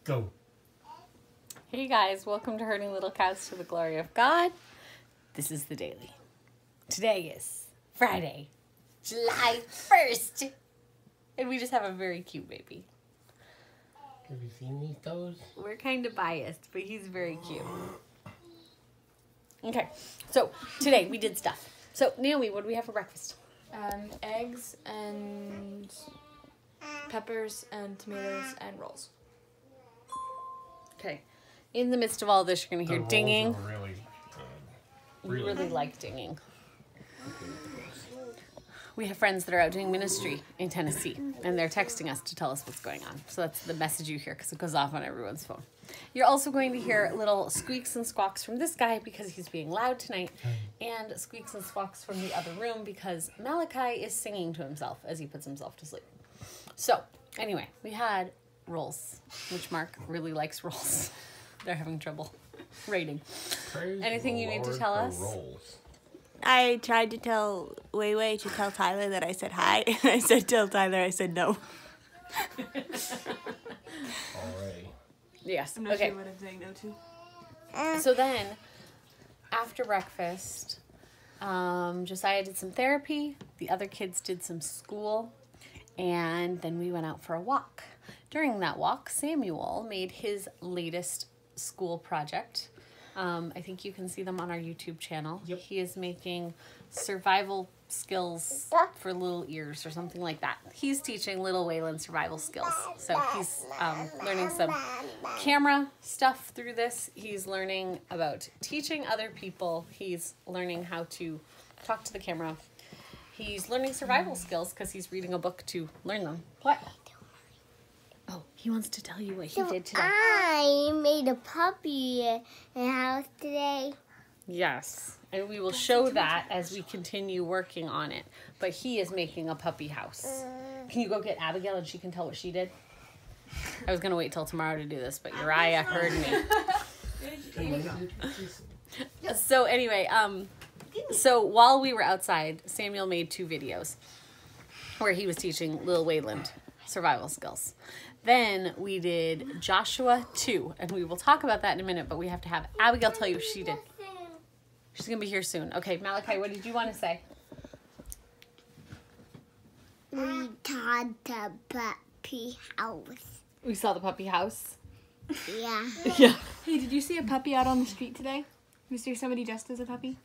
Go. Hey guys, welcome to Herding Little Cows to the Glory of God. This is the Daily. Today is Friday, July 1st. And we just have a very cute baby. Have you seen these toes? We're kind of biased, but he's very cute. Okay, so today we did stuff. So Naomi, what do we have for breakfast? Eggs and peppers and tomatoes and rolls. Okay, in the midst of all this, you're going to hear dinging. Really We really like dinging. We have friends that are out doing ministry in Tennessee, and they're texting us to tell us what's going on. So that's the message you hear because it goes off on everyone's phone. You're also going to hear little squeaks and squawks from this guy because he's being loud tonight, and squeaks and squawks from the other room because Malachi is singing to himself as he puts himself to sleep. So, anyway, we had rolls, which Mark really likes rolls. They're having trouble rating. Anything you need to tell us? Rolls. I tried to tell Wei to tell Tyler that I said hi. I said tell Tyler, I said no. Alright. Yes. I'm not Okay. sure what I'm saying no to. So then, after breakfast, Josiah did some therapy. The other kids did some school. And then we went out for a walk. During that walk, Samuel made his latest school project. I think you can see them on our YouTube channel. Yep. He is making survival skills for little ears or something like that. He's teaching little Waylon survival skills. So he's learning some camera stuff through this. He's learning about teaching other people. He's learning how to talk to the camera. He's learning survival skills because he's reading a book to learn them. What? Oh, he wants to tell you what he did today. I made a puppy house today. Yes, and we will show that as we continue working on it. But he is making a puppy house. Can you go get Abigail and she can tell what she did? I was going to wait till tomorrow to do this, but Uriah heard me. So anyway, so while we were outside, Samuel made 2 videos where he was teaching Lil Wayland survival skills. Then we did Joshua 2, and we will talk about that in a minute, but we have to have Abigail tell you what she did. She's going to be here soon. Okay, Malachi, what did you want to say? We taught the puppy house. We saw the puppy house. Yeah. Yeah. Hey, did you see a puppy out on the street today? Was there somebody dressed as a puppy?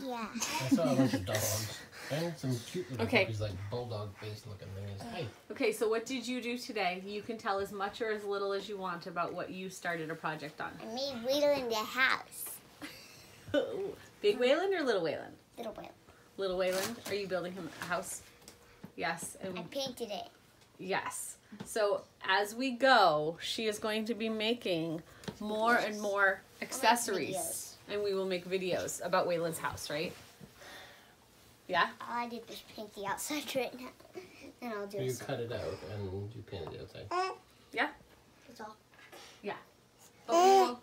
Yeah. I saw a bunch of dogs. And some cute little Okay. puppies, like bulldog face looking things. Hey. Okay, so what did you do today? You can tell as much or as little as you want about what you started a project on. I made Wheeler in the house. Big Wayland or Little Wayland? Little Whale. Little Wayland, are you building him a house? Yes. And I painted it. yes. So as we go, she is going to be making more and more accessories. videos. And we will make videos about Wayland's house, right? Yeah? All I did was paint the outside right now. And I'll do You some. cut it out and you painted it outside. Yeah? That's all. Yeah. But we will,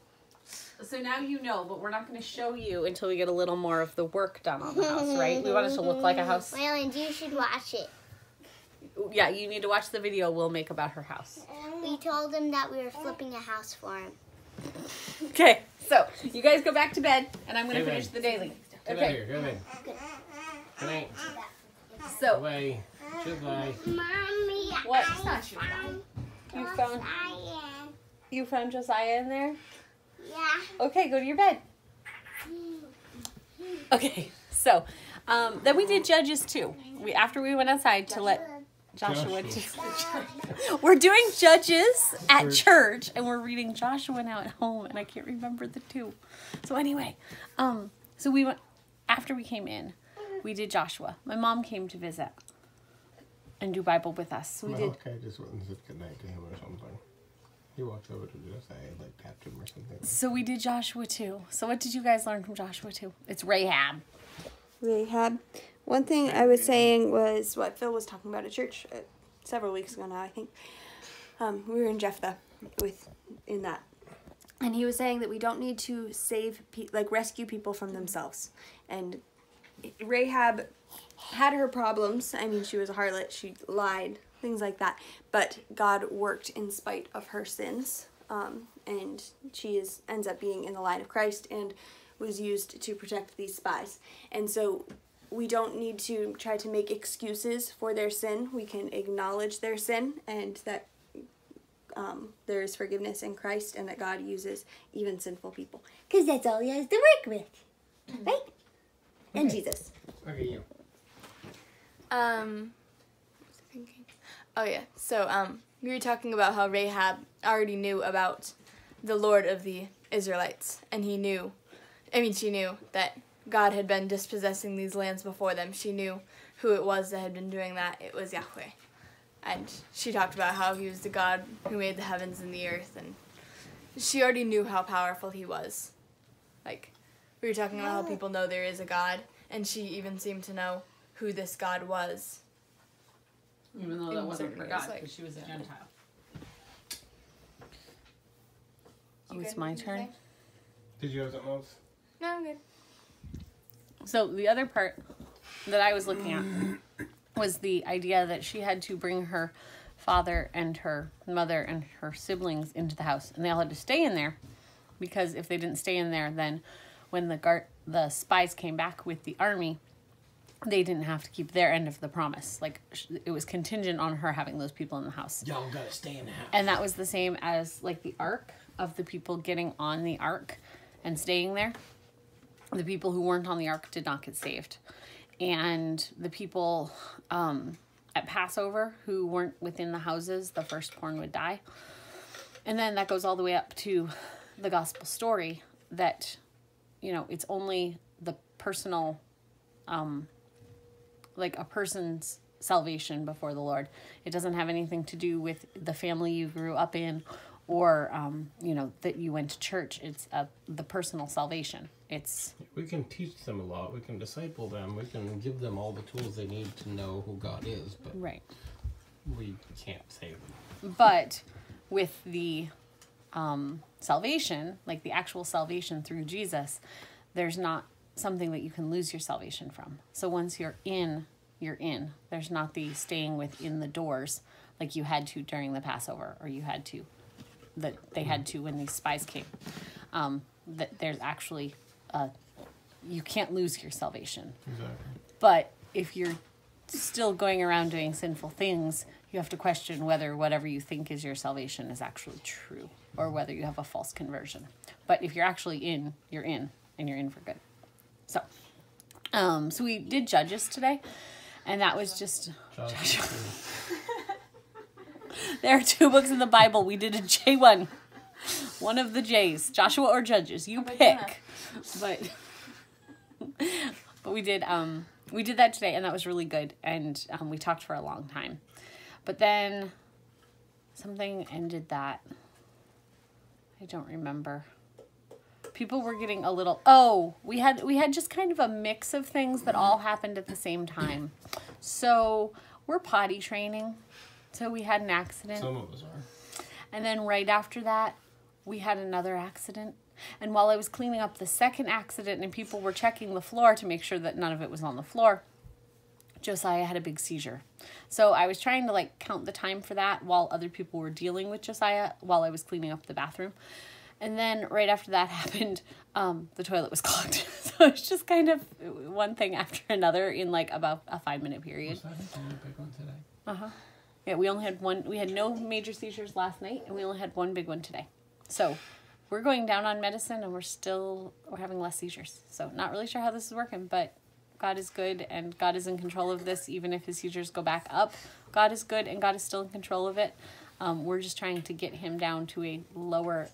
so now you know, but we're not going to show you until we get a little more of the work done on the house, right? We want it to look like a house. Waylon, you should watch it. Yeah, you need to watch the video we'll make about her house. We told him that we were flipping a house for him. Okay, so you guys go back to bed, and I'm going to Hey, finish babe. the daily. Get out Okay, here. Go ahead. Good night. so Away. Goodbye. Mommy, what? I You found Josiah in there? Yeah. Okay, go to your bed. Okay, so then we did Judges too. After we went outside to let Joshua we're doing Judges at church, and we're reading Joshua now at home, and I can't remember the 2. So anyway, so we went after we came in. We did Joshua. My mom came to visit and do Bible with us. So we did. Okay, just went and said goodnight to him or something. He walked over to Josiah, like tapped him or something. So we did Joshua 2. So what did you guys learn from Joshua 2? It's Rahab. Rahab. One thing I was saying was what Phil was talking about at church several weeks ago now, I think. We were in Jephthah in that. And he was saying that we don't need to rescue people from themselves. And Rahab had her problems. I mean, she was a harlot. She lied things like that. But God worked in spite of her sins, and she ends up being in the line of Christ and was used to protect these spies. And so we don't need to try to make excuses for their sin. We can acknowledge their sin, and that there is forgiveness in Christ, and that God uses even sinful people. Because that's all he has to work with. Right? And Jesus. Okay, you. Oh yeah. So we were talking about how Rahab already knew about the Lord of the Israelites, and she knew that God had been dispossessing these lands before them. She knew who it was that had been doing that. It was Yahweh. And she talked about how he was the God who made the heavens and the earth, and she already knew how powerful he was. Like, we were talking about how people know there is a God, and she even seemed to know who this God was. Even though that In wasn't certain for ways, God, like- because she was a Gentile. Oh, You it's good? my Anything to turn. say? Did you have something else? No, I'm good. So the other part that I was looking at was the idea that she had to bring her father and her mother and her siblings into the house, and they all had to stay in there, because if they didn't stay in there, then when the spies came back with the army, they didn't have to keep their end of the promise. Like, it was contingent on her having those people in the house. Y'all gotta stay in the house. And that was the same as, like, the ark, of the people getting on the ark and staying there. The people who weren't on the ark did not get saved. And the people at Passover who weren't within the houses, the firstborn would die. And then that goes all the way up to the gospel story that, it's only the personal, like a person's salvation before the Lord. It doesn't have anything to do with the family you grew up in, or that you went to church. It's the personal salvation. We can teach them a lot. We can disciple them. We can give them all the tools they need to know who God is, but right. we can't save them. But with the salvation, like the actual salvation through Jesus, there's not something that you can lose your salvation from. So once you're in, you're in. There's not the staying within the doors like you had to during the Passover, or you had to, that they had to when these spies came. That there's actually, you can't lose your salvation. Exactly. But if you're still going around doing sinful things, you have to question whether whatever you think is your salvation is actually true, or whether you have a false conversion. But if you're actually in, you're in, and you're in for good. So, so we did Judges today, and that was just... Joshua. There are 2 books in the Bible. We did a J1. One of the J's. Joshua or Judges. You pick. But we did that today, and that was really good. And we talked for a long time. But then something ended that. I don't remember. People were getting a little... Oh, we had just kind of a mix of things that all happened at the same time. So we're potty training. So we had an accident. Some of us are. And then right after that, we had another accident. And while I was cleaning up the second accident and people were checking the floor to make sure that none of it was on the floor, Josiah had a big seizure. So I was trying to count the time for that while other people were dealing with Josiah while I was cleaning up the bathroom. And then right after that happened, the toilet was clogged. So it's just kind of one thing after another in about a 5-minute period. Was that a big one today? Uh-huh. Yeah, we only had one. We had no major seizures last night, and we only had one big one today. So we're going down on medicine, and we're having less seizures. So not really sure how this is working, but God is good, and God is in control of this. Even if his seizures go back up, God is good, and God is still in control of it. We're just trying to get him down to a lower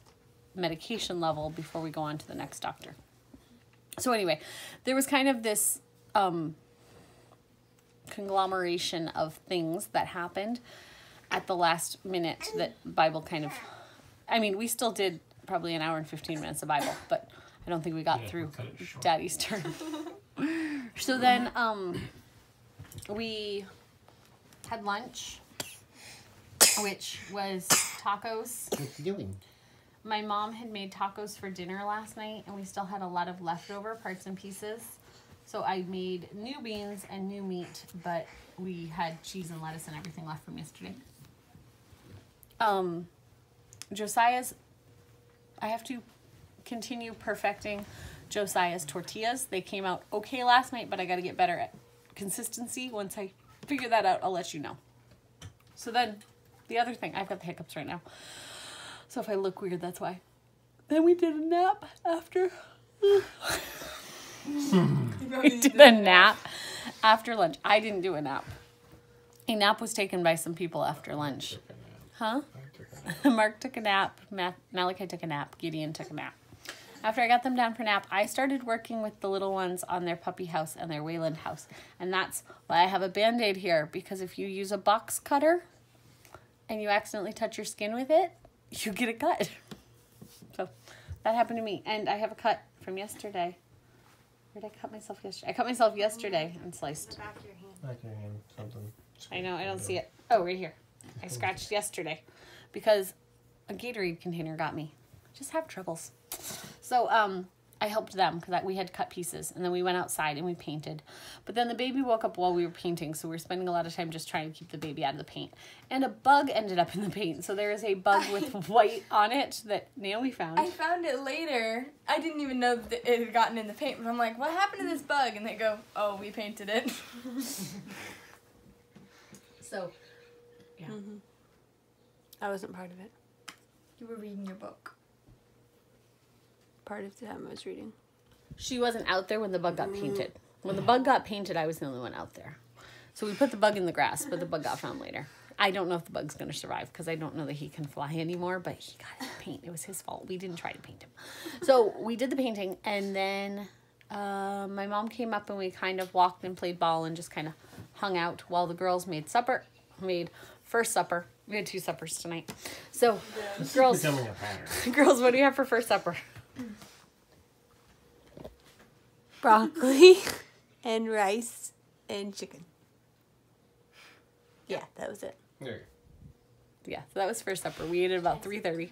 medication level before we go on to the next doctor. So anyway, there was kind of this conglomeration of things that happened at the last minute that Bible kind of... I mean, we still did probably an hour and 15 minutes of Bible, but I don't think we got through cut it short. Daddy's turn. So then we had lunch, which was tacos. What you doing? My mom had made tacos for dinner last night, and we still had a lot of leftover parts and pieces. So I made new beans and new meat, but we had cheese and lettuce and everything left from yesterday. Josiah's, I have to continue perfecting Josiah's tortillas. They came out okay last night, but I got to get better at consistency. Once I figure that out, I'll let you know. So then, the other thing, I've got the hiccups right now. So if I look weird, that's why. Then we did a nap after. We did a nap after lunch. I didn't do a nap. A nap was taken by some people after lunch. Huh? Mark took a nap. Malachi took a nap. Gideon took a nap. After I got them down for nap, I started working with the little ones on their puppy house and their Wayland house. And that's why I have a Band-Aid here. Because if you use a box cutter and you accidentally touch your skin with it, you get a cut. So that happened to me. And I have a cut from yesterday. Where did I cut myself yesterday? I cut myself yesterday and sliced. Back of your hand. Back of your hand, something. I know, I don't see it. Oh, right here. I scratched yesterday because a Gatorade container got me. Just have troubles. So, I helped them because we had cut pieces, and then we went outside and we painted. But then the baby woke up while we were painting, so we were spending a lot of time just trying to keep the baby out of the paint. And a bug ended up in the paint, so there is a bug with white on it that Naomi found. I found it later. I didn't even know that it had gotten in the paint, but I'm like, what happened to this bug? And they go, oh, we painted it. So, yeah. Mm-hmm. I wasn't part of it. You were reading your book. Part of the time I was reading. She wasn't out there when the bug got painted. When the bug got painted, I was the only one out there. So we put the bug in the grass, but the bug got found later. I don't know if the bug's going to survive because I don't know that he can fly anymore, but he got his paint. It was his fault. We didn't try to paint him. So we did the painting, and then my mom came up and we kind of walked and played ball and just kind of hung out while the girls made supper. Made first supper. We had 2 suppers tonight. So, girls, Becoming a pattern. girls, what do you have for first supper? Broccoli and rice and chicken. Yeah, that was it. There. Yeah, so that was first supper. We ate at about 3:30.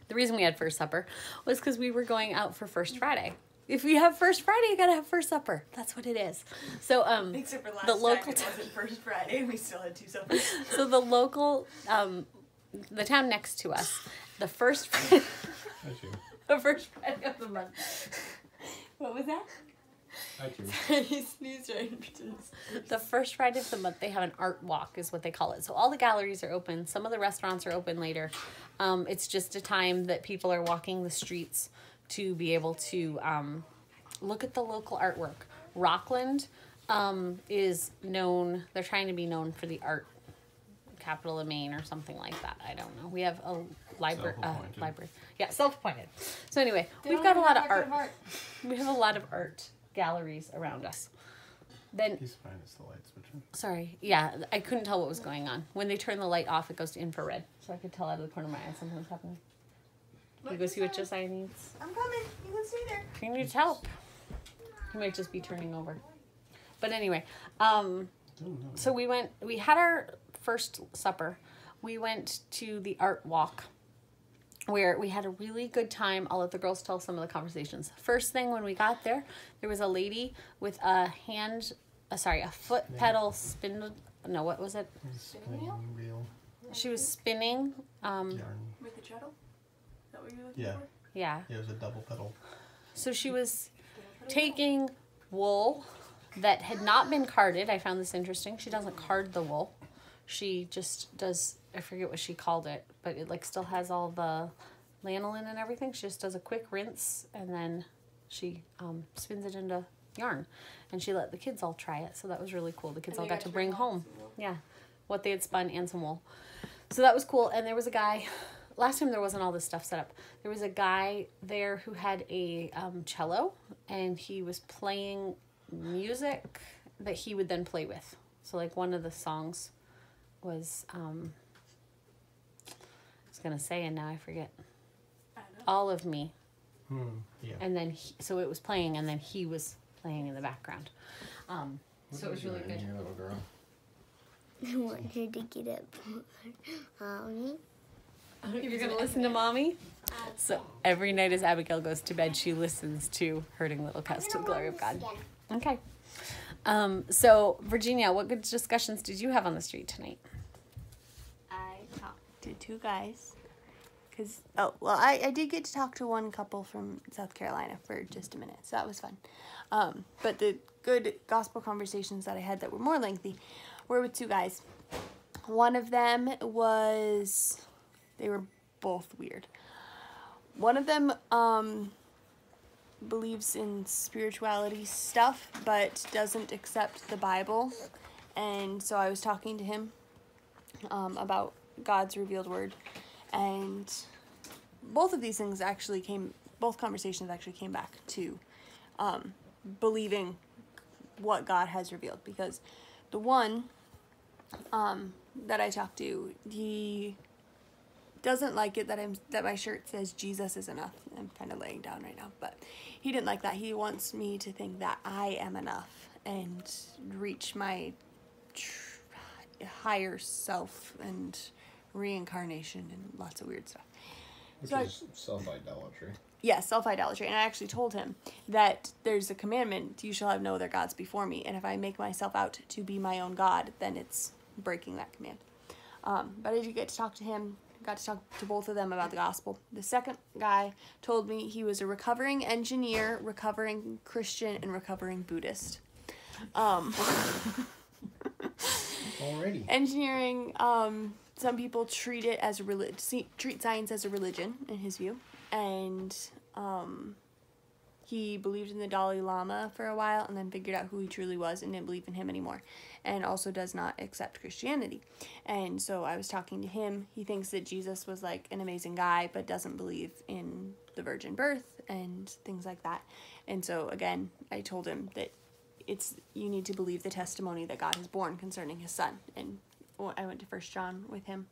The reason we had first supper was because we were going out for First Friday. If you have First Friday, you gotta have first supper. That's what it is. So, Except for last the local time it wasn't First Friday and we still had 2 suppers. so the local, the town next to us, the first, That's you. the first Friday of the month. What was that? That's you. He sneezed right into his... The first Friday of the month, they have an art walk, is what they call it. So all the galleries are open. Some of the restaurants are open later. It's just a time that people are walking the streets to be able to look at the local artwork. Rockland is known, they're trying to be known for the art capital of Maine or something like that. I don't know. We have a library. Yeah, self-appointed. So anyway, we've got a lot of art. We have a lot of art galleries around us. Then, He's fine. It's the light switching. sorry, yeah, I couldn't tell what was going on. When they turn the light off, it goes to infrared. So I could tell out of the corner of my eye something's happening. You go see what Josiah needs. I'm coming. You can stay there. He needs help. He might just be turning over. But anyway, so we had our first supper. We went to the art walk where we had a really good time. I'll let the girls tell some of the conversations. First thing when we got there, there was a lady with a foot pedal spin. No, what was it? Spinning wheel. She was spinning. Yarn. With the shuttle? Is that what you're looking Yeah. for? Yeah. Yeah, it was a double pedal. So she was taking wool that had not been carded. I found this interesting. She doesn't card the wool. She just does, I forget what she called it, but it like still has all the lanolin and everything. She just does a quick rinse and then she spins it into yarn. And she let the kids all try it. So that was really cool. The kids all got to bring home. Yeah. What they had spun and some wool. So that was cool. And there was a guy, last time there wasn't all this stuff set up. There was a guy there who had a cello and he was playing music that he would then play with. So like one of the songs was, I was going to say and now I forget. All of Me. Yeah. And then, so it was playing and then he was playing in the background. So it was really good. Your little girl. I want her to get up. Mommy. You're going to listen to Mommy? So every night as Abigail goes to bed, she listens to Hurting Little Cows to the Glory of God. Okay. So, Virginia, what good discussions did you have on the street tonight? I talked to two guys. I did get to talk to one couple from South Carolina for just a minute, so that was fun. But the good gospel conversations that I had that were more lengthy were with two guys. One of them they were both weird. One of them believes in spirituality stuff, but doesn't accept the Bible. And so I was talking to him about God's revealed word. And both conversations actually came back to believing what God has revealed. Because the one that I talked to, he doesn't like it that my shirt says Jesus is enough. I'm kind of laying down right now, but he didn't like that. He wants me to think that I am enough and reach my higher self and reincarnation and lots of weird stuff. Which is self-idolatry. Yes, self-idolatry. And I actually told him that there's a commandment, you shall have no other gods before me. And if I make myself out to be my own God, then it's breaking that command. But I did get to talk to him. Got to talk to both of them about the gospel. The second guy told me he was a recovering engineer, recovering Christian, and recovering Buddhist. Already. Engineering, some people treat it as treat science as a religion, in his view. And he believed in the Dalai Lama for a while and then figured out who he truly was and didn't believe in him anymore. And also does not accept Christianity. And so I was talking to him. He thinks that Jesus was like an amazing guy, but doesn't believe in the virgin birth and things like that. And so again, I told him that you need to believe the testimony that God has borne concerning his son. And I went to 1 John with him.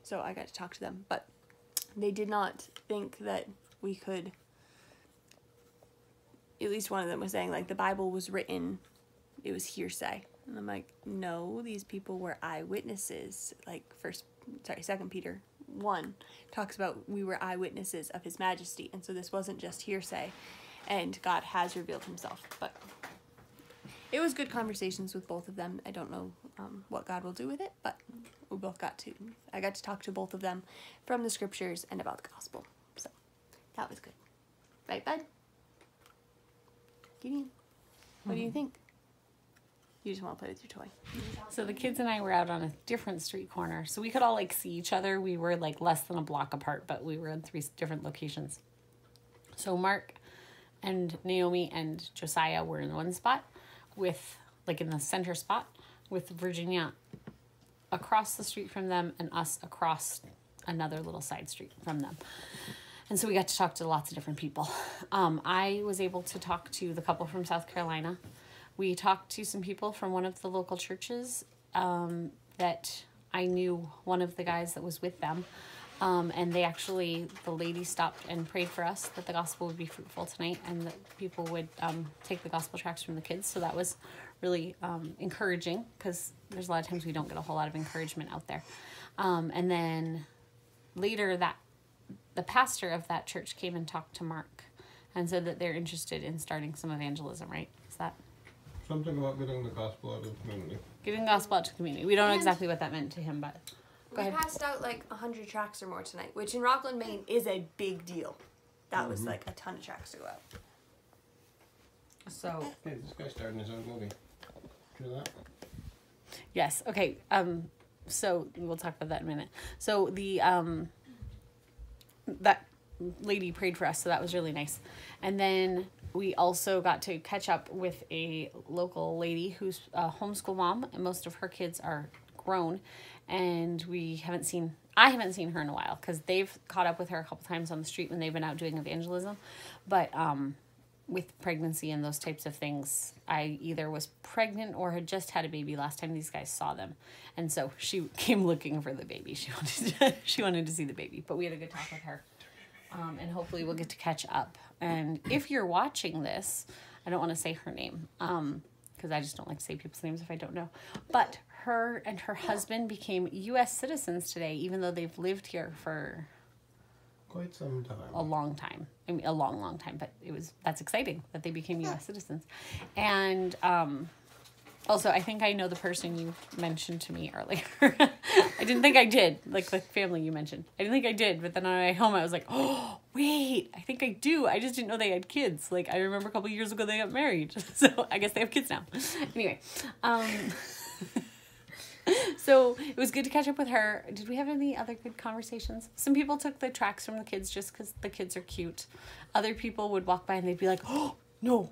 So I got to talk to them. But they did not think that we could, at least one of them was saying, like, the Bible was written, it was hearsay. And I'm like, no, these people were eyewitnesses. Like 2 Peter 1 talks about we were eyewitnesses of his majesty. And so this wasn't just hearsay. And God has revealed himself. But it was good conversations with both of them. I don't know what God will do with it, but I got to talk to both of them from the scriptures and about the gospel. So that was good. Right, bud? Gideon, what do you think? You just want to play with your toy. So the kids and I were out on a different street corner, so we could all like see each other. We were like less than a block apart, but we were in 3 different locations. So Mark and Naomi and Josiah were in one spot with, like, in the center spot, with Virginia across the street from them and us across another little side street from them. And so we got to talk to lots of different people. I was able to talk to the couple from South Carolina. We talked to some people from one of the local churches that I knew one of the guys that was with them. And the lady stopped and prayed for us that the gospel would be fruitful tonight and that people would take the gospel tracts from the kids. So that was really encouraging, because there's a lot of times we don't get a whole lot of encouragement out there. And then later the pastor of that church came and talked to Mark and said that they're interested in starting some evangelism, right? Is that something about getting the gospel out of the community? Getting the gospel out to the community. We don't know exactly what that meant to him, but go ahead. We passed out like 100 tracts or more tonight, which in Rockland, Maine is a big deal. That was like a ton of tracts to go out. So Hey, this guy's starting his own movie. Do that? yes, okay. So we'll talk about that in a minute. So the that lady prayed for us, so that was really nice. And then we also got to catch up with a local lady who's a homeschool mom, and most of her kids are grown, and I haven't seen her in a while, because they've caught up with her a couple times on the street when they've been out doing evangelism. But with pregnancy and those types of things, I either was pregnant or had just had a baby last time these guys saw them, and so she came looking for the baby. She wanted to see the baby, but we had a good talk with her, and hopefully we'll get to catch up. And if you're watching this, I don't want to say her name, because I just don't like to say people's names if I don't know, but her and her husband became U.S. citizens today, even though they've lived here for Quite some time. a long time. I mean, a long, long time. But that's exciting that they became U.S. citizens. And also, I think I know the person you mentioned to me earlier. I didn't think I did, like the family you mentioned. I didn't think I did, but then on my way home, I was like, oh, wait, I think I do. I just didn't know they had kids. Like, I remember a couple years ago they got married. So I guess they have kids now. Anyway, so it was good to catch up with her. Did we have any other good conversations? Some people took the tracts from the kids just because the kids are cute. Other people would walk by and they'd be like, oh, no,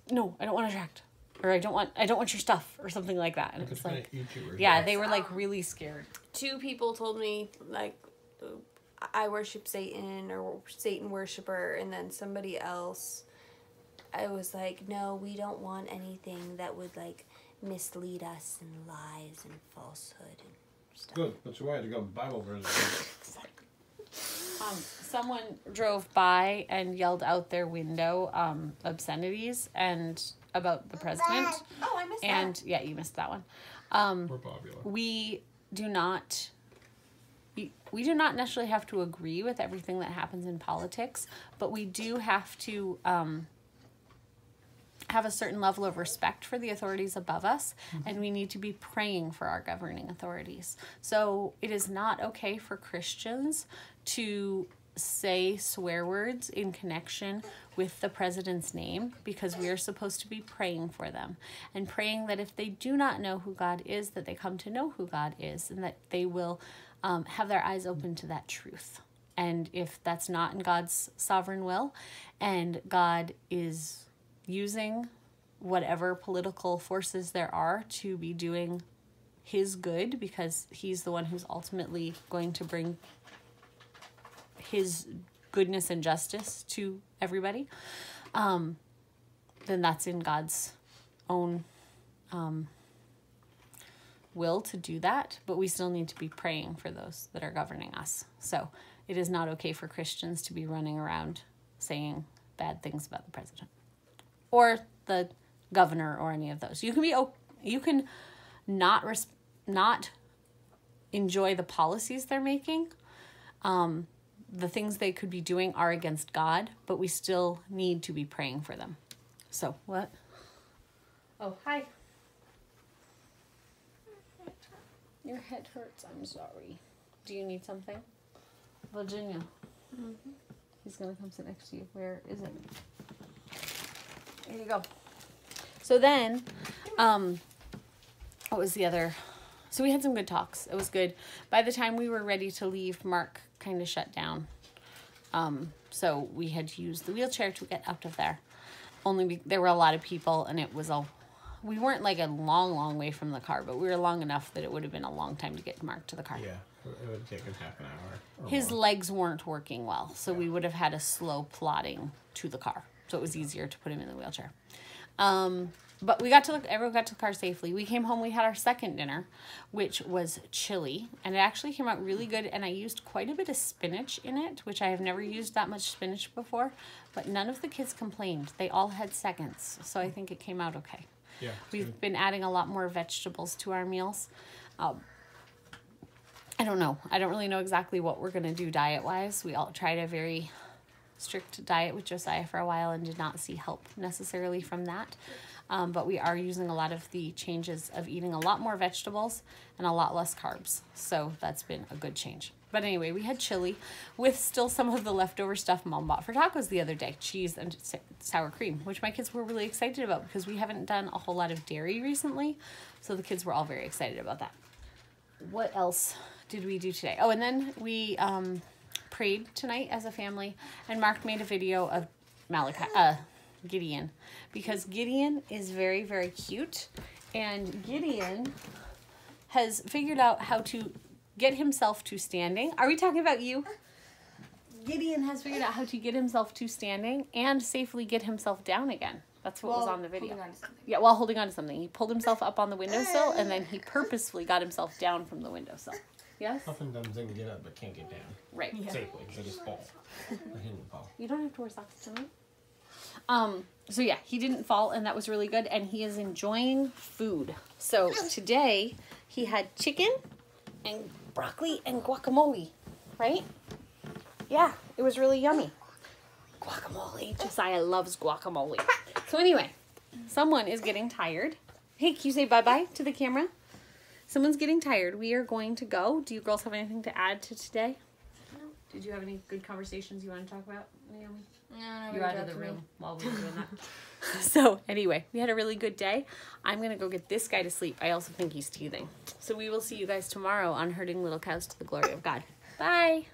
I don't want a tract. Or I don't want your stuff, or something like that. And it was like, yeah, they were like really scared. 2 people told me, like, I worship Satan, or Satan worshiper, and then somebody else, I was like, no, we don't want anything that would, like, mislead us in lies and falsehood and stuff. Good. That's why I had to go Bible version. Someone drove by and yelled out their window obscenities and about the president. Oh, I missed that. And yeah, you missed that one. We're popular. We do not necessarily have to agree with everything that happens in politics, but we do have to have a certain level of respect for the authorities above us, and we need to be praying for our governing authorities. So it is not okay for Christians to say swear words in connection with the president's name, because we are supposed to be praying for them and praying that if they do not know who God is, that they come to know who God is, and that they will have their eyes open to that truth. And if that's not in God's sovereign will, and God is using whatever political forces there are to be doing his good, because he's the one who's ultimately going to bring his goodness and justice to everybody, then that's in God's own will to do that. But we still need to be praying for those that are governing us. So it is not okay for Christians to be running around saying bad things about the president or the governor or any of those. You can not enjoy the policies they're making. The things they could be doing are against God, but we still need to be praying for them. So, what? Oh, hi. Your head hurts. I'm sorry. Do you need something? Virginia. Mm-hmm. He's going to come sit next to you. Where is it? Here you go. So then, what was the other? So we had some good talks. It was good. By the time we were ready to leave, Mark kind of shut down. So we had to use the wheelchair to get out of there. There were a lot of people, and we weren't like a long way from the car, but we were long enough that it would have been a long time to get Mark to the car. Yeah, it would have taken half an hour. His legs weren't working well, so we would have had a slow plodding to the car. So it was easier to put him in the wheelchair. But everyone got to the car safely. We came home, we had our second dinner, which was chili, and it actually came out really good, and I used quite a bit of spinach in it, which I have never used that much spinach before, but none of the kids complained. They all had seconds, so I think it came out okay. Yeah, We've been adding a lot more vegetables to our meals. I don't know. I don't really know exactly what we're going to do diet-wise. We all tried a very strict diet with Josiah for a while and did not see help necessarily from that. But we are using a lot of the changes of eating a lot more vegetables and a lot less carbs. So that's been a good change. But anyway, we had chili with still some of the leftover stuff Mom bought for tacos the other day. Cheese and sour cream, which my kids were really excited about because we haven't done a whole lot of dairy recently. So the kids were all very excited about that. What else did we do today? Oh, and then we prayed tonight as a family. And Mark made a video of Gideon, because Gideon is very, very cute, and Gideon has figured out how to get himself to standing. Are we talking about you? Gideon has figured out how to get himself to standing and safely get himself down again. That's what was on the video. Yeah, while holding on to something. He pulled himself up on the windowsill, and then he purposefully got himself down from the windowsill. Yes? Oftentimes they can get up but can't get down. Right. Yeah. Safely. They just fall. They didn't fall. You don't have to wear socks tonight. So yeah, he didn't fall, and that was really good, and he is enjoying food. So today he had chicken and broccoli and guacamole, right? Yeah, It was really yummy. Guacamole. Josiah loves guacamole. So anyway, someone is getting tired. Hey, can you say bye-bye to the camera? Someone's getting tired. We are going to go. Do you girls have anything to add to today? No. Did you have any good conversations you want to talk about, Naomi? No, You out of the room while we were doing that. So anyway, we had a really good day. I'm going to go get this guy to sleep. I also think he's teething. So we will see you guys tomorrow on Herding Little Cows to the Glory of God. Bye.